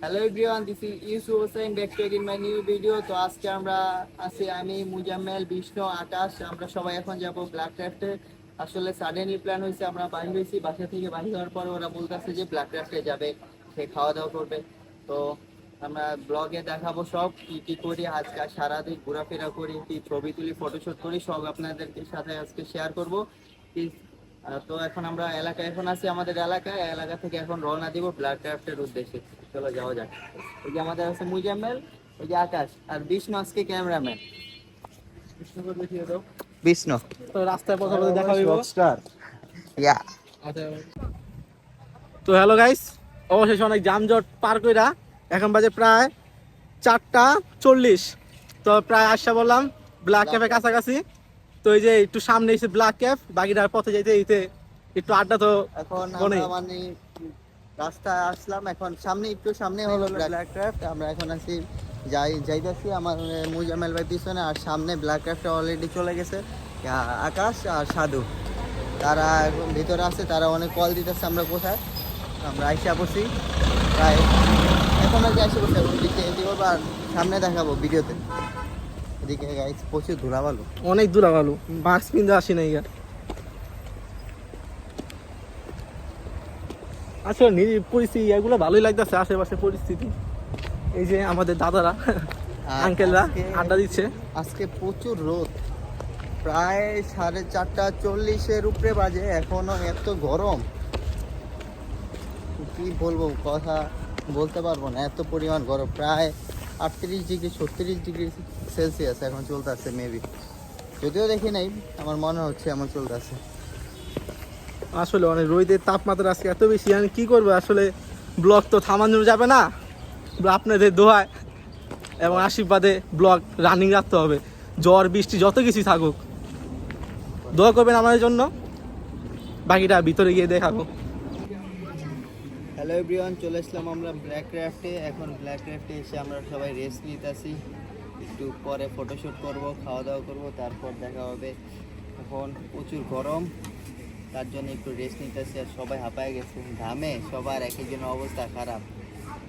Hello everyone, this is Yusuf Hossain back to in my new video. তো আজকে আমরা আছি আমি, মুজাম্মেল, বিষ্ণু, আকাশ। আমরা সবাই এখন যাব ব্ল্যাক ক্রাফটে। আসলে সাডেনলি প্ল্যান হয়েছে, আমরা বাইরে হয়েছি। বাসা থেকে বাইরে হওয়ার পর ওরা বলতেছে যে ব্ল্যাক ক্রাফটে যাবে, সে খাওয়া দাওয়া করবে। তো আমরা ব্লগে দেখাবো সব কি কি করি আজকে, সারাদিন ঘোরাফেরা করি, কি ছবি তুলি, ফটোশুট করি, সব আপনাদেরকে সাথে আজকে শেয়ার করবো। তো এখন আমরা এলাকায় এখন আছি, আমাদের এলাকায়। এলাকা থেকে এখন রওনা দিব ব্ল্যাক ক্রাফটের উদ্দেশ্যে। চলো যাওয়া যাক। এই যে আমাদের আছে মুজাম্মেল, এই যে আকাশ, আর বিষ্ণু আজকে ক্যামেরাম্যান। বিষ্ণুকে দেখিয়ে দাও। বিষ্ণু তো রাস্তায় প্রথমে দেখা হইব। ইয়া আচ্ছা, তো হ্যালো গাইস, অবশেষে অনেক যানজট পার কইরা এখন বাজে প্রায় 4:40। তো প্রায় আসা বললাম ব্ল্যাক ক্যাফের কাছাকাছি। তো এই যে একটু সামনে এসে ব্ল্যাক ক্যাফ, বাকিটার পথে যাইতে যাইতে একটু আড্ডা তো এখন মনে আমরা মানে রাস্তায় আসলাম, এখন সামনে একটু সামনে হলো ব্ল্যাক ক্রাফট। আমরা এখন আছি যাইতেছি আমার মুজাম্মেল ভাই পিছনে, আর সামনে ব্ল্যাক ক্রাফট অলরেডি চলে গেছে আকাশ আর সাধু। তারা এখন ভিতরে আছে, তারা অনেক কল দিতেছে আমরা কোথায়। আমরা আইসা বসি প্রায়, এখন আর কি আসে বসে এদিকে করবো আর সামনে দেখাবো ভিডিওতে। এদিকে গাইস প্রচুর ধুলাবালু, অনেক দূর আগালো, মাস্ক পিনতে আসি না ইয়ার। আসলে নিজের পরিস্থিতি এগুলো ভালোই লাগতেছে, আশেপাশে পরিস্থিতি। এই যে আমাদের দাদারা আর আঙ্কেলরা আজকে আড্ডা দিচ্ছে। আজকে প্রচুর রোদ, প্রায় 4:40 উপরে বাজে, এখনো এত গরম কি বলবো, কথা বলতে পারবো না। এত পরিমাণ গরম, প্রায় 38 ডিগ্রি 36 ডিগ্রি সেলসিয়াস এখন চলতেছে মেবি, যদিও দেখি নাই, আমার মনে হচ্ছে এমন চলতেছে। আসলে অনেক রোদের তাপমাত্রা আজকে এত বেশি, আমি কি করবো আসলে, ব্লগ তো থামানো যাবে না। আপনাদের দোয়ায় এবং আশীর্বাদে ব্লগ রানিং রাখতে হবে, ঝড় বৃষ্টি যত কিছুই থাকুক। দোয়া করবেন আমাদের জন্য, বাকিটা ভিতরে গিয়ে দেখাবো। হ্যালো এভরিওয়ান, চলে আসলাম আমরা ব্ল্যাক ক্রাফটে। এখন ব্ল্যাক ক্রাফটে এসে আমরা সবাই রেস্ট নিতেছি, একটু পরে ফটোশ্যুট করব, খাওয়া দাওয়া করব, তারপর দেখা হবে। এখন প্রচুর গরম, তার জন্য একটু রেস্ট নিতেছি। আর সবাই হাঁপায় গেছে ঘামে, সবার এক একজনের অবস্থা খারাপ।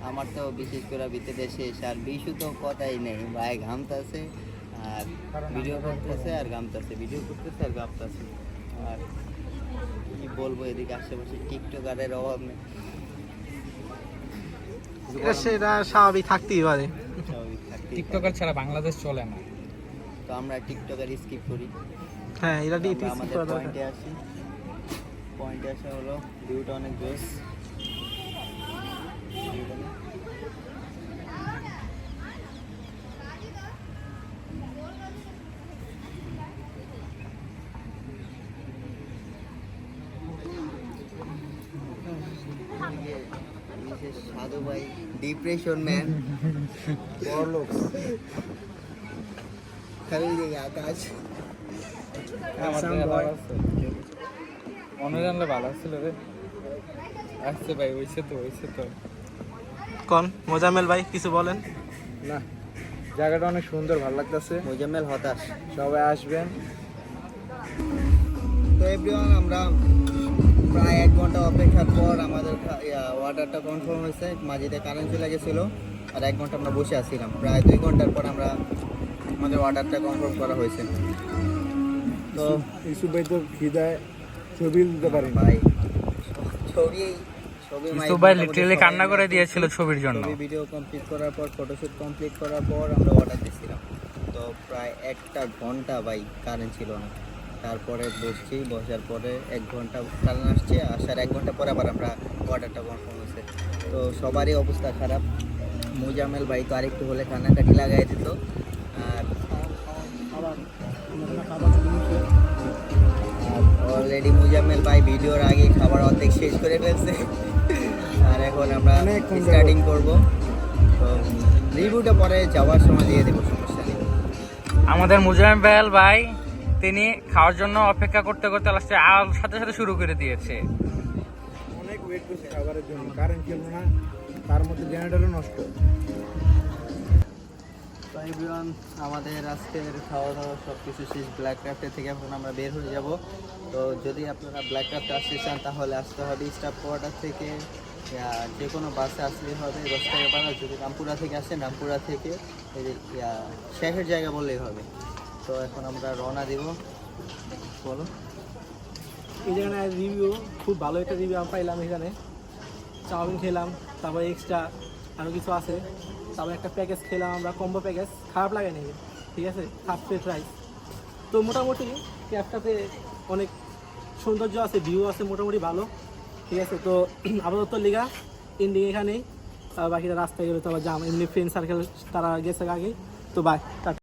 আমার তো বিশেষ করে ভিতরে শেষ, আর বিশু তো কথাই নেই ভাই, ঘামতেছে আর ভিডিও করতেছে আর ঘামতেছে, ভিডিও করতেছে আর ঘামতেছে। আর কি বলবো, এদিকে আশেপাশে টিকটকারের অভাব নেই। সেটা স্বাভাবিক থাকতেই পারে, স্বাভাবিক থাকতেই টিকটকার ছাড়া বাংলাদেশ চলে না। তো আমরা টিকটকার স্কিপ করি। হ্যাঁ এটা তো আমরা আমাদের পয়েন্টে আসি। পয়েন্টে আসা হলো ভিউটা অনেক বেশ। সাধু ভাই ডিপ্রেশন ম্যান, বড়লোক। খালি দিকে আকাশ মনে জানলে ভালো ছিল রে। আসছে ভাই, হয়েছে তো। কোন মোজাম্মেল ভাই কিছু বলেন না, জায়গাটা অনেক সুন্দর, ভালো লাগতেছে। মোজাম্মেল হতাশ। সবাই আসবেন। তো এভরিওয়ান, আমরা প্রায় 1 ঘন্টা অপেক্ষার পর আমাদের অর্ডারটা কনফার্ম হয়েছে। মাঝিতে কারেন্ট চলে গেছিলো, আর 1 ঘন্টা আমরা বসে আসছিলাম। প্রায় 2 ঘন্টার পর আমরা আমাদের অর্ডারটা কনফার্ম করা হয়েছে। তো ইসু ভাই তো খিদায় ছবি দিতে পারি ভাই, ছবি ইসু ভাই লিটারালি কান্না করে দিয়েছিল ছবির জন্য। ছবি ভিডিও কমপ্লিট করার পর, ফটোশুট কমপ্লিট করার পর আমরা অর্ডার দিয়েছিলাম। তো প্রায় 1 ঘন্টা ভাই কারেন্ট ছিল না। তারপরে বসার পরে 1 ঘন্টা কারেন্ট আসছে, আসার 1 ঘন্টা পরে আবার আমরা অর্ডারটা কনফার্ম হয়েছে। তো সবারই অবস্থা খারাপ। মুজাম্মেল ভাই তো আরেকটু হলে কান্নাকাটি লাগাই দিত। আর অলরেডি মুজাম্মেল ভাই ভিডিওর আগে খাবার অর্ধেক শেষ করে ফেলছে, আর এখন আমরা স্টার্টিং করব। তো রিভিউটা পরে যাওয়ার সময় দিয়ে দেবো, সমস্যা নেই। আমাদের মুজাম্মেল ভাই তিনি খাওয়ার জন্য অপেক্ষা করতে করতে লাস্টে আর সাথে সাথে শুরু করে দিয়েছে। অনেক ওয়েট করছে খাবারের জন্য, কারেন্ট ছিল না, তার মধ্যে জেনারেটরও নষ্ট। তো এভরিওয়ান, আমাদের আজকের খাওয়া দাওয়া সব কিছু শেষ। ব্ল্যাক ক্রাফটের থেকে এখন আমরা বের হয়ে যাব। তো যদি আপনারা ব্ল্যাক ক্রাফটে আসতে চান তাহলে আসতে হবে স্টাফ কোয়ার্টার থেকে যে কোনো বাসে আসলেই হবে 10 টাকা ভাড়া। যদি রামপুরা থেকে আসেন, রামপুরা থেকে এই যে শেখের জায়গা বললেই হবে। তো এখন আমরা রওনা দিব। বলো। এই জায়গায় রিভিউ খুব ভালো একটা রিভিউ আমি পাইলাম। এখানে চাউমিন খেলাম, তারপরে এক্সট্রা আরও কিছু আছে, তারপরে একটা প্যাকেজ খেলাম আমরা, কম্বো প্যাকেজ, খারাপ লাগে নি, ঠিক আছে, হাফ প্লেট রাইস। তো মোটামুটি ক্যাবটাতে অনেক সৌন্দর্য আছে, ভিউ আছে, মোটামুটি ভালো, ঠিক আছে। তো আপাতত লিগা এন্ডিং এখানেই, বাকিটা রাস্তায় গেলে তো আবার যাম, এমনি ফ্রেন্ড সার্কেল তারা গেছে আগে। তো বাই।